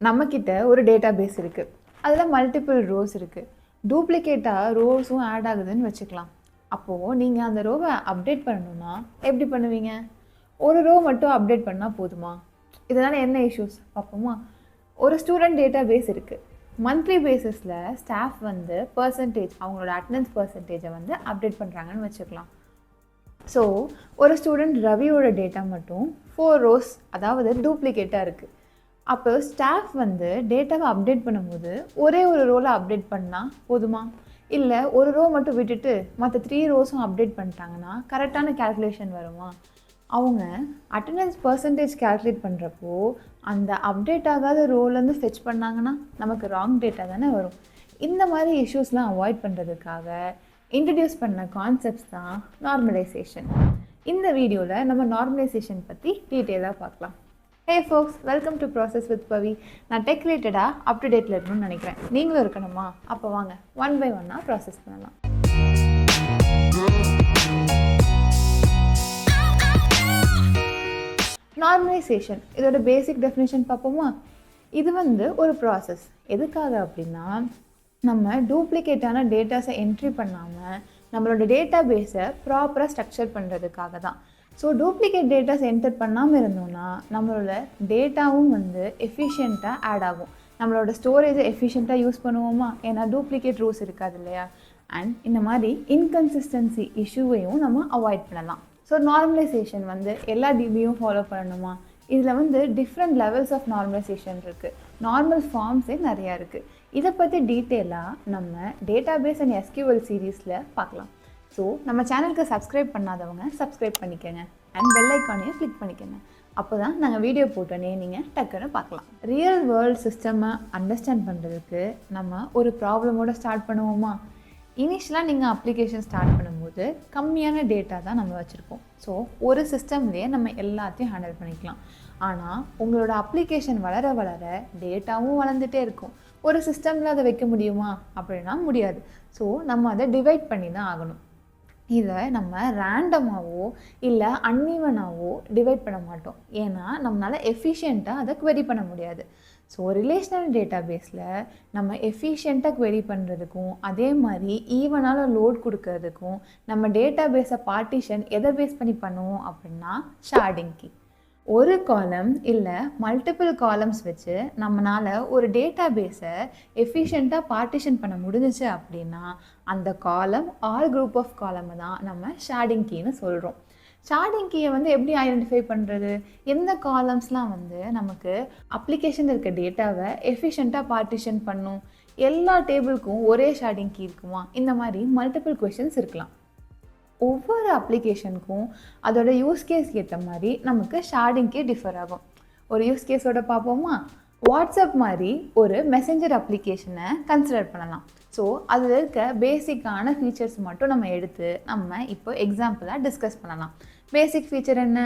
நம்மக்கிட்ட ஒரு data base இருக்குது. அதில் மல்டிபிள் ரோஸ் இருக்குது. டூப்ளிகேட்டாக ரோஸும் ஆட் ஆகுதுன்னு வச்சுக்கலாம். அப்போது நீங்கள் அந்த ரோவை அப்டேட் பண்ணணுன்னா எப்படி பண்ணுவீங்க? ஒரு ரோ மட்டும் அப்டேட் பண்ணால் போதுமா? இதனால் என்ன இஷ்யூஸ் பார்ப்போமா? ஒரு ஸ்டூடெண்ட் டேட்டா பேஸ் இருக்குது. மந்த்லி பேசிஸில் ஸ்டாஃப் வந்து அவங்களோட அட்டெண்டன்ஸ் பர்சன்டேஜை வந்து அப்டேட் பண்ணுறாங்கன்னு வச்சுக்கலாம். ஸோ ஒரு ஸ்டூடெண்ட் ரவியோட டேட்டா மட்டும் 4 ரோஸ், அதாவது டூப்ளிகேட்டாக இருக்குது. அப்போ ஸ்டாஃப் வந்து டேட்டாவை அப்டேட் பண்ணும்போது ஒரே ஒரு ரோவில் அப்டேட் பண்ணால் போதுமா? இல்லை ஒரு ரோ மட்டும் விட்டுட்டு மற்ற 3 ரோஸும் அப்டேட் பண்ணிட்டாங்கன்னா கரெக்டான கேல்குலேஷன் வருமா? அவங்க அட்டெண்டன்ஸ் பர்சன்டேஜ் கேல்குலேட் பண்ணுறப்போ அந்த அப்டேட் ஆகாத ரோலேருந்து ஃபெச் பண்ணாங்கன்னா நமக்கு ராங் டேட்டா தானே வரும். இந்த மாதிரி இஷ்யூஸ்லாம் அவாய்ட் பண்ணுறதுக்காக இன்ட்ரடியூஸ் பண்ண கான்செப்ட்ஸ் தான் நார்மலைசேஷன். இந்த வீடியோவில் நம்ம நார்மலைசேஷன் பற்றி டீட்டெயிலாக பார்க்கலாம். ஹே ஃபோக்ஸ், வெல்கம் டு ப்ராசஸ் வித் பவி. நான் டெக் ரிலேட்டடாக அப் டு டேட்டில் இருக்கணும்னு நினைக்கிறேன். நீங்களும் இருக்கணுமா? அப்போ வாங்க ஒன் பை ஒன்னாக ப்ராசஸ் பண்ணலாம். நார்மலைசேஷன், இதோட பேசிக் டெஃபினேஷன் பார்ப்போமா? இது வந்து ஒரு ப்ராசஸ். எதுக்காக அப்படின்னா, நம்ம டூப்ளிகேட்டான டேட்டாஸை என்ட்ரி பண்ணாமல் நம்மளோட டேட்டா பேஸை ப்ராப்பராக ஸ்ட்ரக்சர் பண்ணுறதுக்காக தான். ஸோ டூப்ளிகேட் டேட்டாஸ் என்டர் பண்ணாமல் இருந்தோம்னா நம்மளோட டேட்டாவும் வந்து எஃபிஷியண்ட்டாக ஆட் ஆகும். நம்மளோட ஸ்டோரேஜை எஃபிஷியண்ட்டாக யூஸ் பண்ணுவோமா? ஏன்னா டூப்ளிகேட் ரோஸ் இருக்காது இல்லையா? அண்ட் இந்த மாதிரி இன்கன்சிஸ்டன்சி இஷ்யூவையும் நம்ம அவாய்ட் பண்ணலாம். ஸோ நார்மலைசேஷன் வந்து எல்லா டிபியும் ஃபாலோ பண்ணணுமா? இதில் வந்து டிஃப்ரெண்ட் லெவல்ஸ் ஆஃப் நார்மலைசேஷன் இருக்குது. நார்மல் ஃபார்ம்ஸே நிறையா இருக்குது. இதை பற்றி டீட்டெயிலாக நம்ம டேட்டாபேஸ் அண்ட் எஸ்கியூஎல் சீரீஸில் பார்க்கலாம். ஸோ நம்ம சேனலுக்கு சப்ஸ்கிரைப் பண்ணாதவங்க சப்ஸ்கிரைப் பண்ணிக்கோங்க அண்ட் பெல் ஐக்கானையும் கிளிக் பண்ணிக்கோங்க. அப்போ தான் நாங்கள் வீடியோ போட்டோன்னே நீங்கள் டக்குன்னு பார்க்கலாம். ரியல் வேர்ல்ட் சிஸ்டமை அண்டர்ஸ்டாண்ட் பண்ணுறதுக்கு நம்ம ஒரு ப்ராப்ளமோடு ஸ்டார்ட் பண்ணுவோமா? இனிஷியலாக நீங்கள் அப்ளிகேஷன் ஸ்டார்ட் பண்ணும்போது கம்மியான டேட்டா தான் நம்ம வச்சுருப்போம். ஸோ ஒரு சிஸ்டம்லேயே நம்ம எல்லாத்தையும் ஹேண்டில் பண்ணிக்கலாம். ஆனால் உங்களோட அப்ளிகேஷன் வளர வளர டேட்டாவும் வளர்ந்துட்டே இருக்கும். ஒரு சிஸ்டமில் அதை வைக்க முடியுமா அப்படின்னா முடியாது. ஸோ நம்ம அதை டிவைட் பண்ணி தான் ஆகணும். இதை நம்ம ரேண்டமாகவோ இல்லை அன்ஈவனாகவோ டிவைட் பண்ண மாட்டோம். ஏன்னா நம்மளால் எஃபிஷியண்ட்டாக அதை குவெரி பண்ண முடியாது. ஸோ ரிலேஷனல் டேட்டா பேஸில் நம்ம எஃபிஷியண்ட்டாக குவெரி பண்ணுறதுக்கும் அதே மாதிரி ஈவனால் லோட் கொடுக்கறதுக்கும் நம்ம டேட்டா பேஸை பார்ட்டிஷன் எதை பேஸ் பண்ணி பண்ணுவோம் அப்படின்னா ஷார்டிங் கீ. ஒரு காலம் இல்லை மல்டிபிள் காலம்ஸ் வச்சு நம்மளால் ஒரு டேட்டா பேஸை எஃபிஷியண்ட்டாக பார்ட்டிஷன் பண்ண முடிஞ்சிச்சு அப்படின்னா அந்த காலம் ஆர் குரூப் ஆஃப் காலமை தான் நம்ம ஷார்டிங் கீன்னு சொல்கிறோம். ஷார்டிங் கீயை வந்து எப்படி ஐடென்டிஃபை பண்ணுறது? எந்த காலம்ஸ்லாம் வந்து நமக்கு அப்ளிகேஷன் இருக்க டேட்டாவை எஃபிஷியண்ட்டாக பார்ட்டிஷன் பண்ணும்? எல்லா டேபிளுக்கும் ஒரே ஷார்டிங் கீ இருக்குமா? இந்த மாதிரி மல்டிபிள் கொஷின்ஸ் இருக்கலாம். ஒவ்வொரு அப்ளிகேஷனுக்கும் அதோட யூஸ் கேஸ் ஏற்ற மாதிரி நமக்கு ஷார்டிங் கீ டிஃபர் ஆகும். ஒரு யூஸ் கேஸோட பார்ப்போமா? வாட்ஸ்அப் மாதிரி ஒரு மெசஞ்சர் அப்ளிகேஷனை கன்சிடர் பண்ணலாம். ஸோ அதில் இருக்க பேசிக்கான ஃபீச்சர்ஸ் மட்டும் நம்ம எடுத்து நம்ம இப்போ எக்ஸாம்பிளாக டிஸ்கஸ் பண்ணலாம். பேசிக் ஃபீச்சர் என்ன?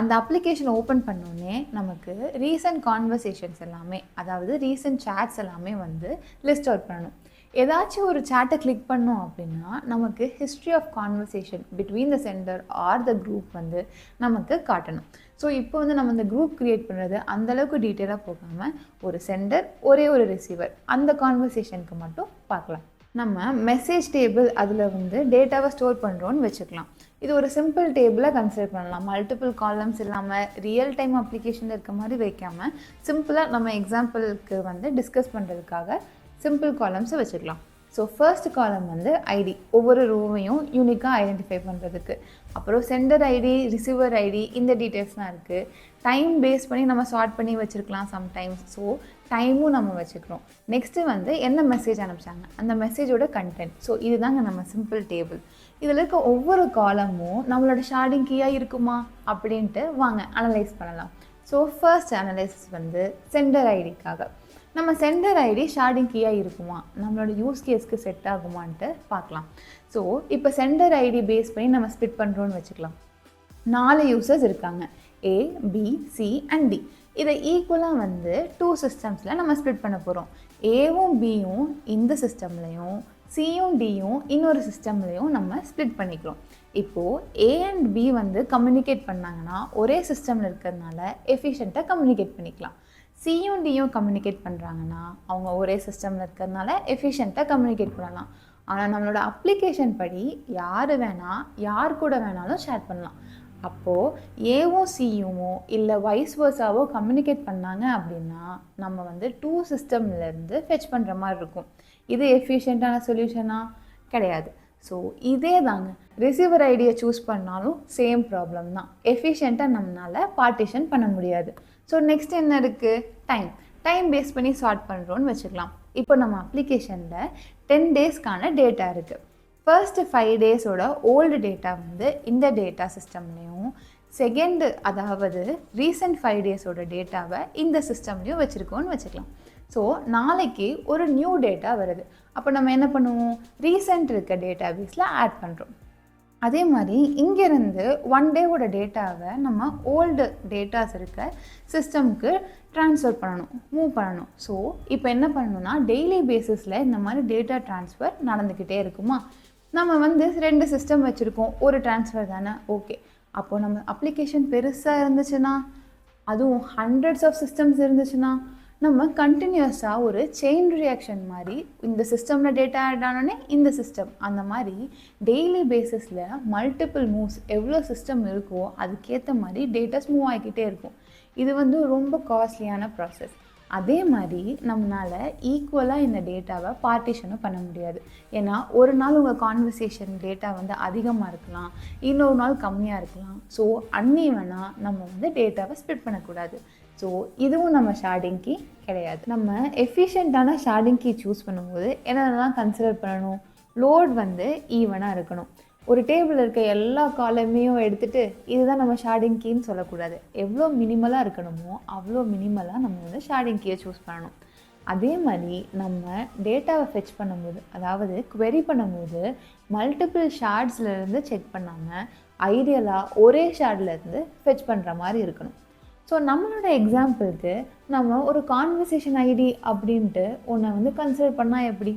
அந்த அப்ளிகேஷன் ஓப்பன் பண்ணோன்னே நமக்கு ரீசன்ட் கான்வர்சேஷன்ஸ் எல்லாமே, அதாவது ரீசன்ட் சேட்ஸ் எல்லாமே வந்து லிஸ்ட் அவுட் பண்ணணும். ஏதாச்சும் ஒரு சேட்டை கிளிக் பண்ணோம் அப்படின்னா நமக்கு history of conversation between the sender or the group வந்து நமக்கு காட்டணும். ஸோ இப்போ வந்து நம்ம இந்த குரூப் க்ரியேட் பண்ணுறது அந்தளவுக்கு டீட்டெயிலாக போகாமல் ஒரு சென்டர் ஒரே ஒரு ரிசீவர் அந்த கான்வர்சேஷனுக்கு மட்டும் பார்க்கலாம். நம்ம மெசேஜ் டேபிள் அதில் வந்து டேட்டாவை ஸ்டோர் பண்ணுறோன்னு வச்சுக்கலாம். இது ஒரு சிம்பிள் டேபிளாக கன்சிடர் பண்ணலாம். மல்டிபிள் காலம்ஸ் இல்லாமல் ரியல் டைம் அப்ளிகேஷனில் இருக்க மாதிரி வைக்காமல் சிம்பிளாக நம்ம எக்ஸாம்பிளுக்கு வந்து டிஸ்கஸ் பண்ணுறதுக்காக சிம்பிள் காலம்ஸை வச்சுக்கலாம். ஸோ ஃபர்ஸ்ட் காலம் வந்து ஐடி, ஒவ்வொரு ரோவையும் யூனிக்காக ஐடென்டிஃபை பண்ணுறதுக்கு. அப்புறம் சென்டர் ஐடி, ரிசீவர் ஐடி, இந்த டீட்டெயில்ஸ்லாம் இருக்குது. டைம் பேஸ் பண்ணி நம்ம சார்ட் பண்ணி வச்சுருக்கலாம் சம்டைம்ஸ். ஸோ டைமும் நம்ம வச்சுக்கிறோம். நெக்ஸ்ட்டு வந்து என்ன மெசேஜ் அனுப்பிச்சாங்க, அந்த மெசேஜோட கண்டென்ட். ஸோ இதுதாங்க நம்ம சிம்பிள் டேபிள். இதில் இருக்க ஒவ்வொரு காலமும் நம்மளோட ஷார்டிங் கீயாக இருக்குமா அப்படின்ட்டு வாங்க அனலைஸ் பண்ணலாம். ஸோ ஃபர்ஸ்ட் அனலைசிஸ் வந்து சென்டர் ஐடிக்காக. நம்ம சென்டர் ஐடி ஷார்டிங் கீயாக இருக்குமா, நம்மளோட யூஸ் கேஸ்க்கு செட் ஆகுமான்ட்டு பார்க்கலாம். ஸோ இப்போ சென்டர் ஐடி பேஸ் பண்ணி நம்ம ஸ்பிட் பண்ணுறோன்னு வச்சுக்கலாம். 4 யூசர்ஸ் இருக்காங்க, A, B, C and D. இதை ஈக்குவலாக வந்து 2 சிஸ்டம்ஸில் நம்ம ஸ்பிட் பண்ண போகிறோம். ஏவும் பியும் இந்த சிஸ்டம்லையும் சியும் டியும் இன்னொரு சிஸ்டம்லையும் நம்ம ஸ்பிட் பண்ணிக்கிறோம். இப்போது ஏ அண்ட் பி வந்து கம்யூனிகேட் பண்ணாங்கன்னா ஒரே சிஸ்டமில் இருக்கிறதுனால எஃபிஷியண்ட்டாக கம்யூனிகேட் பண்ணிக்கலாம். சியும் டியும் கம்யூனிகேட் பண்ணுறாங்கன்னா அவங்க ஒரே சிஸ்டமில் இருக்கிறதுனால எஃபிஷியண்ட்டாக கம்யூனிகேட் பண்ணலாம். ஆனால் நம்மளோட அப்ளிகேஷன் படி யார் வேணால் யார் கூட வேணாலும் ஷேர் பண்ணலாம். அப்போது ஏவும் சியுமோ இல்லை வைஸ் வர்ஸாவோ கம்யூனிகேட் பண்ணாங்க அப்படின்னா நம்ம வந்து 2 சிஸ்டம்லேருந்து ஃபெச் பண்ணுற மாதிரி இருக்கும். இது எஃபிஷியண்ட்டான சொல்யூஷனா? கிடையாது. ஸோ இதே தாங்க ரிசீவர் ஐடியை சூஸ் பண்ணாலும் சேம் ப்ராப்ளம் தான். எஃபிஷியண்ட்டாக நம்மளால் பார்ட்டிஷன் பண்ண முடியாது. ஸோ நெக்ஸ்ட் என்ன இருக்குது? டைம் பேஸ் பண்ணி சார்ட் பண்ணுறோன்னு வச்சுக்கலாம். இப்போ நம்ம அப்ளிகேஷனில் 10 டேஸ்க்கான டேட்டா இருக்குது. ஃபர்ஸ்ட்டு 5 டேஸோட ஓல்டு டேட்டா வந்து இந்த டேட்டா சிஸ்டம்லேயும், செகண்டு அதாவது ரீசெண்ட் 5 டேஸோட டேட்டாவை இந்த சிஸ்டம்லேயும் வச்சுருக்கோன்னு வச்சுக்கலாம். ஸோ நாளைக்கு ஒரு நியூ டேட்டா வருது. அப்போ நம்ம என்ன பண்ணுவோம்? ரீசெண்ட் இருக்க டேட்டா பேஸில் ஆட் பண்ணுறோம். அதே மாதிரி இங்கேருந்து 1 டேவோட டேட்டாவை நம்ம ஓல்டு டேட்டாஸ் இருக்க சிஸ்டமுக்கு ட்ரான்ஸ்ஃபர் பண்ணணும், மூவ் பண்ணணும். ஸோ இப்போ என்ன பண்ணணும்னா டெய்லி பேசிஸில் இந்த மாதிரி டேட்டா ட்ரான்ஸ்ஃபர் நடந்துக்கிட்டே இருக்குமா? நம்ம வந்து 2 சிஸ்டம் வச்சுருக்கோம், ஒரு ட்ரான்ஸ்ஃபர் தானே, ஓகே. அப்போது நம்ம அப்ளிகேஷன் பெருசாக இருந்துச்சுன்னா, அதுவும் ஹண்ட்ரட்ஸ் ஆஃப் சிஸ்டம்ஸ் இருந்துச்சுன்னா, நம்ம கண்டினியூஸாக ஒரு செயின் ரியாக்ஷன் மாதிரி இந்த சிஸ்டமில் டேட்டா ஆட் ஆனோடனே இந்த சிஸ்டம், அந்த மாதிரி டெய்லி பேசிஸில் மல்டிபிள் மூவ்ஸ் எவ்வளோ சிஸ்டம் இருக்கோ அதுக்கேற்ற மாதிரி டேட்டாஸ் மூவ் ஆகிக்கிட்டே இருக்கும். இது வந்து ரொம்ப காஸ்ட்லியான ப்ராசஸ். அதே மாதிரி நம்மளால் ஈக்குவலாக இந்த டேட்டாவை பார்ட்டிஷனும் பண்ண முடியாது. ஏன்னா ஒரு நாள் உங்கள் கான்வர்சேஷன் டேட்டா வந்து அதிகமாக இருக்கலாம், இன்னொரு நாள் கம்மியாக இருக்கலாம். ஸோ அன்ஈவனாக நம்ம வந்து டேட்டாவை ஸ்ப்ளிட் பண்ணக்கூடாது. ஸோ இதுவும் நம்ம ஷார்டிங் கீ கிடையாது. நம்ம எஃபிஷியண்ட்டான ஷார்டிங் கீ சூஸ் பண்ணும்போது என்னென்னலாம் கன்சிடர் பண்ணணும்? லோட் வந்து ஈவனாக இருக்கணும். ஒரு டேபிள் இருக்க எல்லா காலமையும் எடுத்துகிட்டு இதுதான் நம்ம ஷார்டிங் கீன்னு சொல்லக்கூடாது. எவ்வளோ மினிமலாக இருக்கணுமோ அவ்வளோ மினிமலாக நம்ம வந்து ஷார்டிங் கீயை சூஸ் பண்ணணும். அதே மாதிரி நம்ம டேட்டாவை ஃபெச் பண்ணும்போது, அதாவது குவெரி பண்ணும்போது மல்டிபிள் ஷார்ட்ஸ்லேருந்து செக் பண்ணாமல் ஐடியலாக ஒரே ஷார்ட்லேருந்து ஃபெச் பண்ணுற மாதிரி இருக்கணும். ஸோ நம்மளோட எக்ஸாம்பிளுக்கு நம்ம ஒரு கான்வர்சேஷன் ஐடி அப்படின்ட்டு ஒன்றை வந்து கன்சிடர் பண்ணால் எப்படி?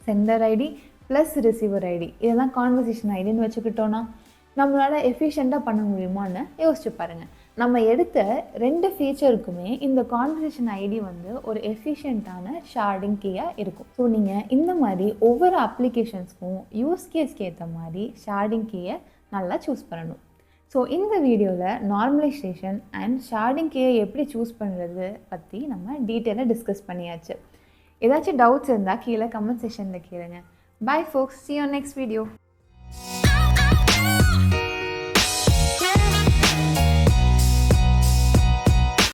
Sender ID plus receiver ID, இதெல்லாம் கான்வர்சேஷன் ஐடின்னு வச்சுக்கிட்டோன்னா நம்மளால் எஃபிஷியண்ட்டாக பண்ண முடியுமான்னு யோசிச்சு பாருங்கள். நம்ம எடுத்த 2 ஃபீச்சருக்குமே இந்த கான்வர்சேஷன் ஐடி வந்து ஒரு எஃபிஷியண்ட்டான ஷார்டிங் கீயாக இருக்கும். ஸோ நீங்கள் இந்த மாதிரி ஒவ்வொரு அப்ளிகேஷன்ஸ்க்கும் யூஸ் கேஸ்க்கு ஏற்ற மாதிரி ஷார்டிங் கீயை நல்லா சூஸ் பண்ணணும். ஸோ இந்த வீடியோவில் நார்மலைசேஷன் அண்ட் ஷார்டிங் கீயை எப்படி சூஸ் பண்ணுறது பற்றி நம்ம டீட்டெயிலாக டிஸ்கஸ் பண்ணியாச்சு. ஏதாச்சும் டவுட்ஸ் இருந்தால் கீழே கமெண்ட் செக்ஷனில் கேளுங்க. Bye folks, see you on next video.